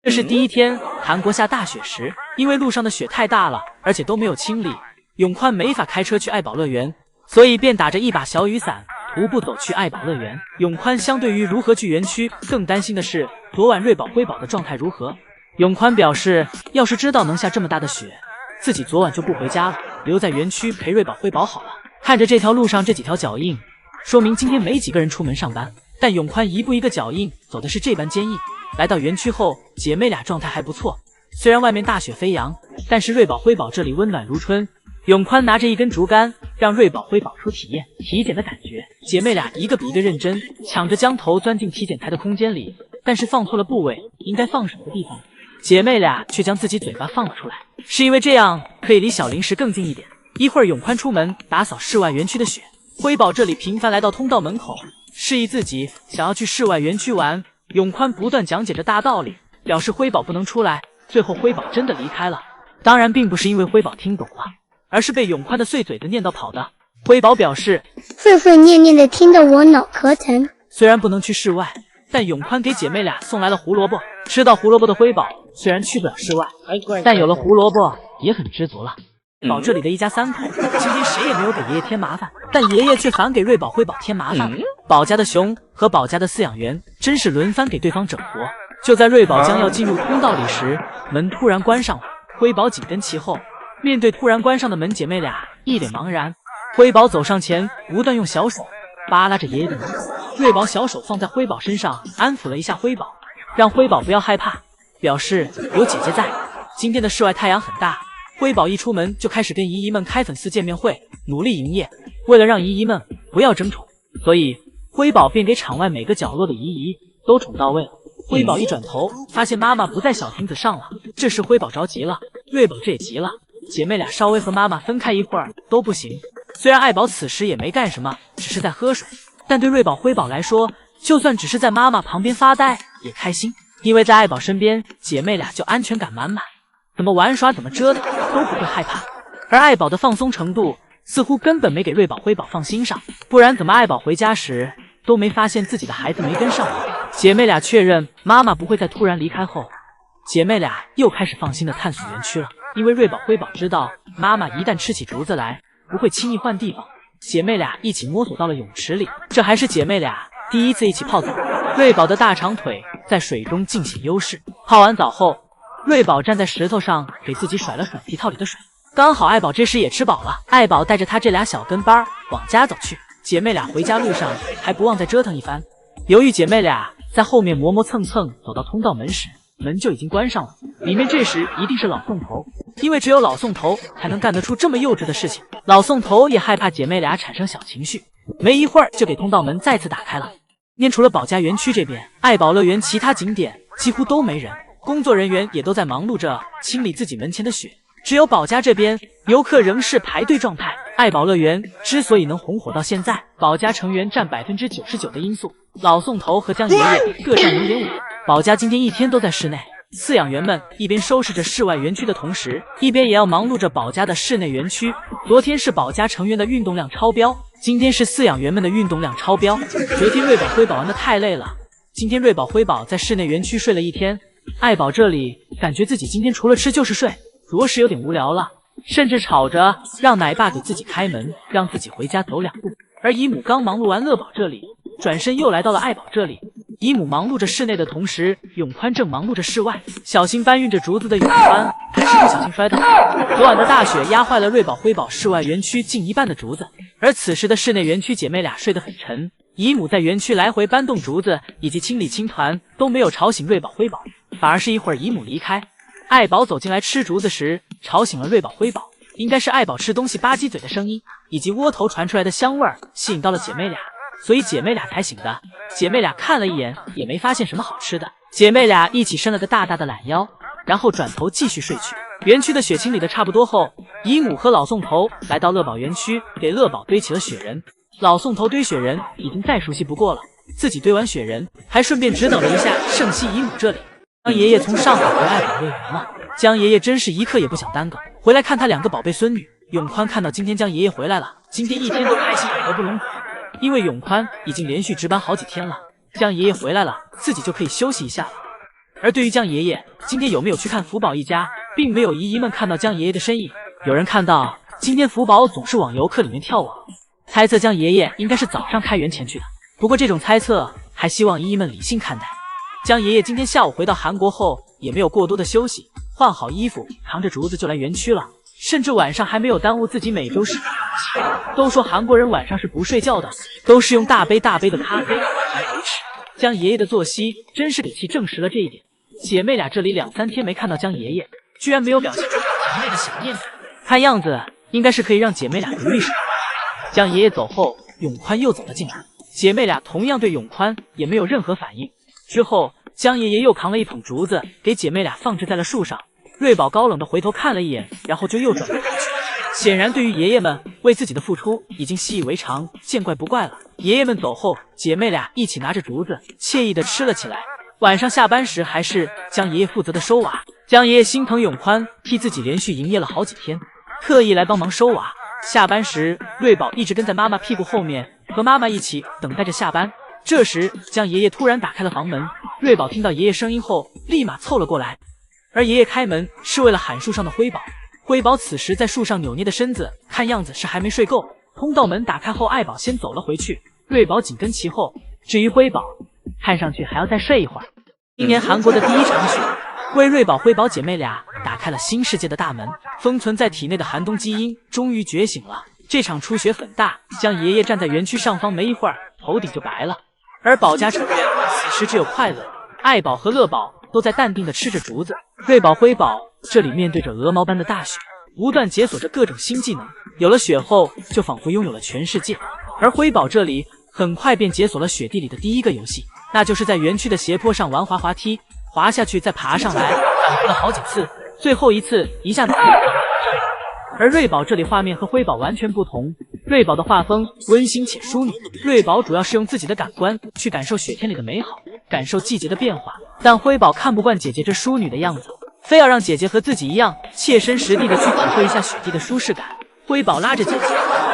这是第一天，韩国下大雪时，因为路上的雪太大了，而且都没有清理，永宽没法开车去爱宝乐园，所以便打着一把小雨伞，徒步走去爱宝乐园。永宽相对于如何去园区，更担心的是昨晚瑞宝辉宝的状态如何。永宽表示，要是知道能下这么大的雪，自己昨晚就不回家了，留在园区陪瑞宝辉宝好了。看着这条路上这几条脚印，说明今天没几个人出门上班，但永宽一步一个脚印走的是这般坚毅。来到园区后，姐妹俩状态还不错，虽然外面大雪飞扬，但是瑞宝辉宝这里温暖如春。永宽拿着一根竹竿，让瑞宝辉宝出体验体检的感觉。姐妹俩一个比一个认真，抢着将头钻进体检台的空间里，但是放错了部位，应该放手的地方，姐妹俩却将自己嘴巴放了出来，是因为这样可以离小零食更近一点。一会儿永宽出门打扫室外园区的雪，辉宝这里频繁来到通道门口，示意自己想要去室外园区玩。永宽不断讲解着大道理，表示辉宝不能出来。最后辉宝真的离开了，当然并不是因为辉宝听懂了，而是被永宽的碎嘴子念叨跑的。辉宝表示碎碎念念的听得我脑壳疼。虽然不能去室外，但永宽给姐妹俩送来了胡萝卜。吃到胡萝卜的辉宝虽然去不了室外，但有了胡萝卜也很知足了。宝这里的一家三口今天谁也没有给爷爷添麻烦，但爷爷却反给瑞宝辉宝添麻烦。宝家的熊和宝家的饲养员真是轮番给对方整活。就在瑞宝将要进入通道里时，门突然关上了，辉宝紧跟其后。面对突然关上的门，姐妹俩一脸茫然。辉宝走上前，不断用小手扒拉着爷爷的门。瑞宝小手放在辉宝身上，安抚了一下辉宝，让辉宝不要害怕，表示有姐姐在。今天的室外太阳很大，辉宝一出门就开始跟姨姨们开粉丝见面会，努力营业。为了让姨姨们不要争宠，所以辉宝便给场外每个角落的姨姨都宠到位了。辉宝一转头，发现妈妈不在小亭子上了，这时辉宝着急了，瑞宝这也急了，姐妹俩稍微和妈妈分开一会儿都不行。虽然爱宝此时也没干什么，只是在喝水，但对瑞宝辉宝来说，就算只是在妈妈旁边发呆也开心，因为在爱宝身边，姐妹俩就安全感满满，怎么玩耍怎么折腾都不会害怕。而爱宝的放松程度似乎根本没给瑞宝辉宝放心上，不然怎么爱宝回家时都没发现自己的孩子没跟上呢？姐妹俩确认妈妈不会在突然离开后，姐妹俩又开始放心的探索园区了。因为瑞宝辉宝知道妈妈一旦吃起竹子来不会轻易换地方，姐妹俩一起摸索到了泳池里，这还是姐妹俩第一次一起泡澡。瑞宝的大长腿在水中尽显优势，泡完澡后，瑞宝站在石头上给自己甩了甩皮套里的水。刚好爱宝这时也吃饱了，爱宝带着他这俩小跟班往家走去。姐妹俩回家路上还不忘再折腾一番。由于姐妹俩在后面磨磨蹭蹭走到通道门时，门就已经关上了，里面这时一定是老宋头，因为只有老宋头才能干得出这么幼稚的事情。老宋头也害怕姐妹俩产生小情绪，没一会儿就给通道门再次打开了。除了宝家园区这边，爱宝乐园其他景点几乎都没人，工作人员也都在忙碌着清理自己门前的雪，只有宝家这边游客仍是排队状态。爱宝乐园之所以能红火到现在，宝家成员占 99% 的因素，老宋头和江爷爷各占 0.5%。宝家今天一天都在室内，饲养员们一边收拾着室外园区的同时，一边也要忙碌着宝家的室内园区。昨天是宝家成员的运动量超标，今天是饲养员们的运动量超标。昨天瑞宝辉宝玩得太累了，今天瑞宝辉宝在室内园区睡了一天。爱宝这里感觉自己今天除了吃就是睡，着实有点无聊了，甚至吵着让奶爸给自己开门，让自己回家走2步。而姨母刚忙碌完乐宝这里，转身又来到了爱宝这里。姨母忙碌着室内的同时，永宽正忙碌着室外。小心搬运着竹子的永宽还是不小心摔倒。昨晚的大雪压坏了瑞宝辉宝室外园区近一半的竹子，而此时的室内园区姐妹俩睡得很沉。姨母在园区来回搬动竹子以及清理青团都没有吵醒瑞宝辉宝，反而是一会儿姨母离开，爱宝走进来吃竹子时吵醒了瑞宝辉宝。应该是爱宝吃东西吧唧嘴的声音以及窝头传出来的香味吸引到了姐妹俩，所以姐妹俩才醒的。姐妹俩看了一眼也没发现什么好吃的，姐妹俩一起伸了个大大的懒腰，然后转头继续睡去。园区的雪清理的差不多后，姨母和老宋头来到乐宝园区，给乐宝堆起了雪人。老宋头堆雪人已经再熟悉不过了，自己堆完雪人还顺便指导了一下盛熙姨母这里。江爷爷从上海回爱宝乐园了，江爷爷真是一刻也不想耽搁，回来看他2个宝贝孙女。永宽看到今天江爷爷回来了，今天一天都开心合不拢嘴，因为永宽已经连续值班好几天了，江爷爷回来了，自己就可以休息一下了。而对于江爷爷今天有没有去看福宝一家，并没有姨姨们看到江爷爷的身影。有人看到今天福宝总是往游客里面跳网，猜测江爷爷应该是早上开园前去的。不过这种猜测还希望姨姨们理性看待。江爷爷今天下午回到韩国后，也没有过多的休息，换好衣服，扛着竹子就来园区了，甚至晚上还没有耽误自己每周视频的游戏。都说韩国人晚上是不睡觉的，都是用大杯大杯的咖啡来维持。江爷爷的作息真是给其证实了这一点。姐妹俩这里2、3天没看到江爷爷，居然没有表现出强烈的想念感，看样子应该是可以让姐妹俩独立生活。江爷爷走后，永宽又走了进来，姐妹俩同样对永宽也没有任何反应。之后，江爷爷又扛了一捧竹子给姐妹俩放置在了树上。瑞宝高冷地回头看了一眼，然后就又转过头去。显然，对于爷爷们为自己的付出已经习以为常，见怪不怪了。爷爷们走后，姐妹俩一起拿着竹子，惬意地吃了起来。晚上下班时，还是江爷爷负责的收瓦。江爷爷心疼永宽替自己连续营业了好几天，特意来帮忙收瓦。下班时，瑞宝一直跟在妈妈屁股后面，和妈妈一起等待着下班。这时，江爷爷突然打开了房门，瑞宝听到爷爷声音后，立马凑了过来。而爷爷开门是为了喊树上的辉宝。辉宝此时在树上扭捏的身子，看样子是还没睡够。通道门打开后，爱宝先走了回去，瑞宝紧跟其后。至于辉宝，看上去还要再睡一会儿。今年韩国的第一场雪，为瑞宝、辉宝姐妹俩打开了新世界的大门。封存在体内的寒冬基因终于觉醒了。这场初雪很大，江爷爷站在园区上方，没一会儿头顶就白了。而宝家成员此时只有快乐，爱宝和乐宝都在淡定地吃着竹子。瑞宝、辉宝这里面对着鹅毛般的大雪，不断解锁着各种新技能。有了雪后，就仿佛拥有了全世界。而辉宝这里很快便解锁了雪地里的第一个游戏，那就是在园区的斜坡上玩滑滑梯，滑下去再爬上来，反复了好几次，最后一次一下子跌到了这里。而瑞宝这里画面和辉宝完全不同，瑞宝的画风温馨且淑女，瑞宝主要是用自己的感官去感受雪天里的美好，感受季节的变化。但辉宝看不惯姐姐这淑女的样子，非要让姐姐和自己一样切身实地的去体会一下雪地的舒适感。辉宝拉着姐姐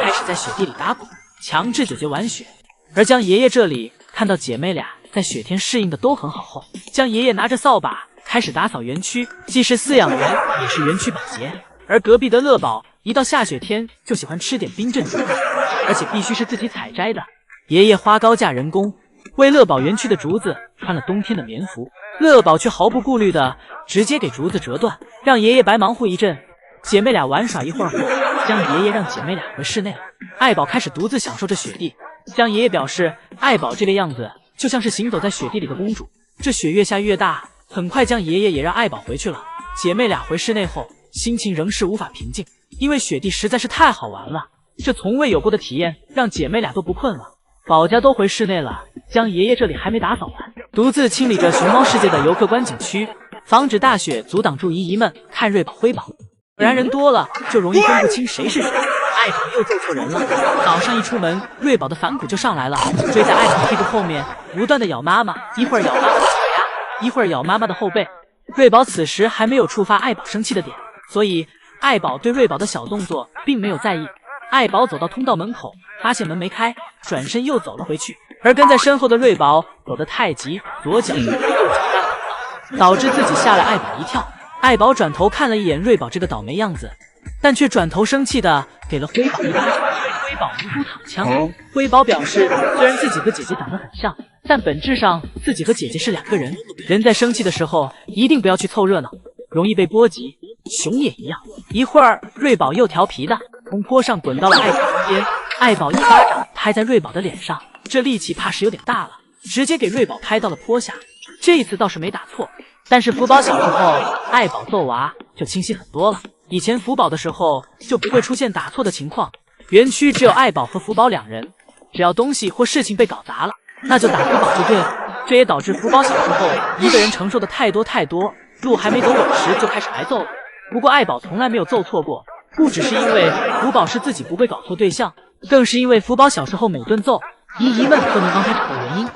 开始在雪地里打滚，强制姐姐玩雪。而江爷爷这里看到姐妹俩在雪天适应的都很好后，江爷爷拿着扫把开始打扫园区，既是饲养员也是园区保洁。而隔壁的乐宝一到下雪天就喜欢吃点冰镇竹子，而且必须是自己采摘的。爷爷花高价人工为乐宝园区的竹子穿了冬天的棉服，乐宝却毫不顾虑的直接给竹子折断，让爷爷白忙活一阵。姐妹俩玩耍一会儿后，江爷爷让姐妹俩回室内了。爱宝开始独自享受着雪地，江爷爷表示爱宝这个样子就像是行走在雪地里的公主。这雪越下越大，很快江爷爷也让爱宝回去了。姐妹俩回室内后，心情仍是无法平静，因为雪地实在是太好玩了，这从未有过的体验让姐妹俩都不困了。宝家都回室内了，江爷爷这里还没打扫完，独自清理着熊猫世界的游客观景区，防止大雪阻挡住姨姨们看瑞宝、辉宝。果然人多了就容易分不清谁是谁，爱宝又揍错人了。早上一出门，瑞宝的反骨就上来了，追在爱宝屁股后面，不断的咬妈妈，一会儿咬妈妈的脚丫，一会儿咬妈妈的后背。瑞宝此时还没有触发爱宝生气的点，所以爱宝对瑞宝的小动作并没有在意。爱宝走到通道门口，发现门没开，转身又走了回去。而跟在身后的瑞宝走得太急，左脚右脚绊倒，导致自己吓了爱宝一跳。爱宝转头看了一眼瑞宝这个倒霉样子，但却转头生气的给了辉宝一巴掌。辉宝无辜躺枪。辉宝表示，虽然自己和姐姐长得很像，但本质上自己和姐姐是两个人。人在生气的时候，一定不要去凑热闹，容易被波及。熊也一样。一会儿，瑞宝又调皮的从坡上滚到了爱宝身边，爱宝一巴掌拍在瑞宝的脸上，这力气怕是有点大了，直接给瑞宝拍到了坡下。这一次倒是没打错，但是福宝小时候爱宝揍娃就清晰很多了。以前福宝的时候就不会出现打错的情况，园区只有爱宝和福宝两人，只要东西或事情被搞砸了，那就打福宝就对了。这也导致福宝小时候一个人承受的太多，路还没走稳时就开始挨揍了。不过爱宝从来没有揍错过，不只是因为福宝是自己不会搞错对象，更是因为福宝小时候每顿揍，姨姨们都能帮他找到原因。